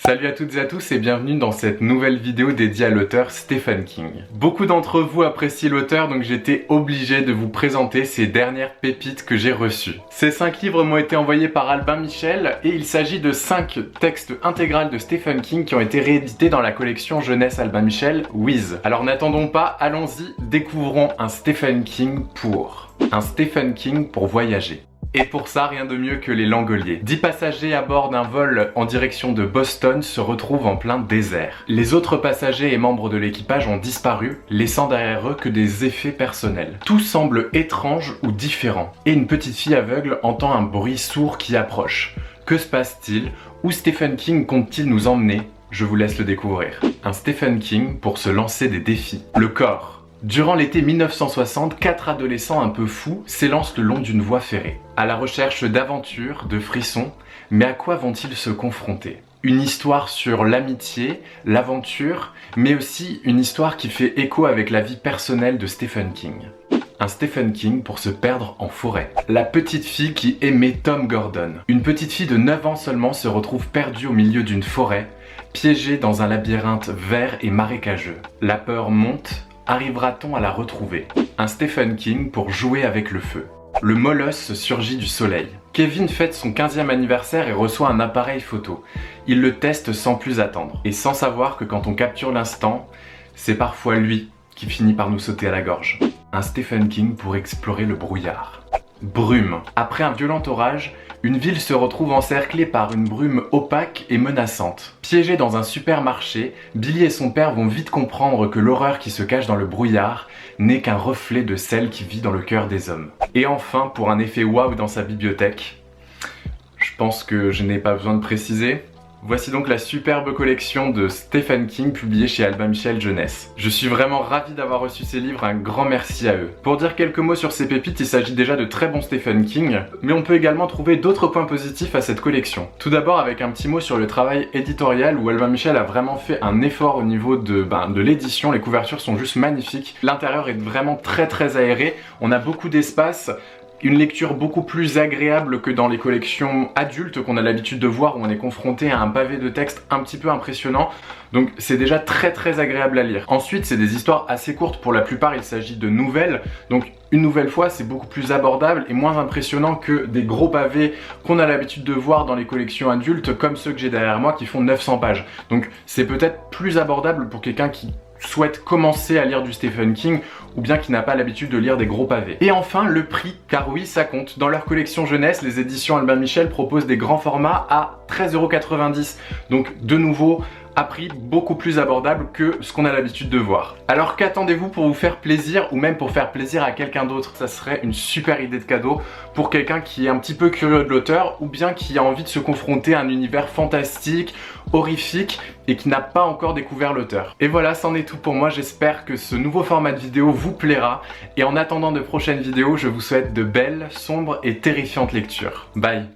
Salut à toutes et à tous et bienvenue dans cette nouvelle vidéo dédiée à l'auteur Stephen King. Beaucoup d'entre vous apprécient l'auteur, donc j'étais obligé de vous présenter ces dernières pépites que j'ai reçues. Ces 5 livres m'ont été envoyés par Albin Michel et il s'agit de 5 textes intégrales de Stephen King qui ont été réédités dans la collection jeunesse Albin Michel, Wiz. Alors n'attendons pas, allons-y, découvrons un Stephen King pour voyager. Et pour ça, rien de mieux que les Langoliers. 10 passagers à bord d'un vol en direction de Boston se retrouvent en plein désert. Les autres passagers et membres de l'équipage ont disparu, laissant derrière eux que des effets personnels. Tout semble étrange ou différent. Et une petite fille aveugle entend un bruit sourd qui approche. Que se passe-t-il? Où Stephen King compte-t-il nous emmener? Je vous laisse le découvrir. Un Stephen King pour se lancer des défis. Le corps. Durant l'été 1960, 4 adolescents un peu fous s'élancent le long d'une voie ferrée, à la recherche d'aventures, de frissons, mais à quoi vont-ils se confronter? Une histoire sur l'amitié, l'aventure, mais aussi une histoire qui fait écho avec la vie personnelle de Stephen King. Un Stephen King pour se perdre en forêt. La petite fille qui aimait Tom Gordon. Une petite fille de 9 ans seulement se retrouve perdue au milieu d'une forêt, piégée dans un labyrinthe vert et marécageux. La peur monte. Arrivera-t-on à la retrouver? Un Stephen King pour jouer avec le feu. Le molosse surgit du soleil. Kevin fête son 15e anniversaire et reçoit un appareil photo. Il le teste sans plus attendre. Et sans savoir que quand on capture l'instant, c'est parfois lui qui finit par nous sauter à la gorge. Un Stephen King pour explorer le brouillard. Brume. Après un violent orage, une ville se retrouve encerclée par une brume opaque et menaçante. Piégés dans un supermarché, Billy et son père vont vite comprendre que l'horreur qui se cache dans le brouillard n'est qu'un reflet de celle qui vit dans le cœur des hommes. Et enfin, pour un effet waouh dans sa bibliothèque, je pense que je n'ai pas besoin de préciser. Voici donc la superbe collection de Stephen King publiée chez Albin Michel Jeunesse. Je suis vraiment ravi d'avoir reçu ces livres, un grand merci à eux. Pour dire quelques mots sur ces pépites, il s'agit déjà de très bons Stephen King, mais on peut également trouver d'autres points positifs à cette collection. Tout d'abord avec un petit mot sur le travail éditorial où Albin Michel a vraiment fait un effort au niveau de l'édition, les couvertures sont juste magnifiques. L'intérieur est vraiment très aéré, on a beaucoup d'espace. Une lecture beaucoup plus agréable que dans les collections adultes qu'on a l'habitude de voir où on est confronté à un pavé de texte un petit peu impressionnant. Donc c'est déjà très agréable à lire. Ensuite c'est des histoires assez courtes, pour la plupart il s'agit de nouvelles. Donc une nouvelle fois c'est beaucoup plus abordable et moins impressionnant que des gros pavés qu'on a l'habitude de voir dans les collections adultes comme ceux que j'ai derrière moi qui font 900 pages. Donc c'est peut-être plus abordable pour quelqu'un qui souhaite commencer à lire du Stephen King ou bien qui n'a pas l'habitude de lire des gros pavés. Et enfin le prix, car oui ça compte. Dans leur collection jeunesse, les éditions Albin Michel proposent des grands formats à 13,90 €. Donc de nouveau, à prix beaucoup plus abordable que ce qu'on a l'habitude de voir. Alors qu'attendez-vous pour vous faire plaisir ou même pour faire plaisir à quelqu'un d'autre? Ça serait une super idée de cadeau pour quelqu'un qui est un petit peu curieux de l'auteur ou bien qui a envie de se confronter à un univers fantastique, horrifique et qui n'a pas encore découvert l'auteur. Et voilà, c'en est tout pour moi. J'espère que ce nouveau format de vidéo vous plaira et en attendant de prochaines vidéos, je vous souhaite de belles, sombres et terrifiantes lectures. Bye!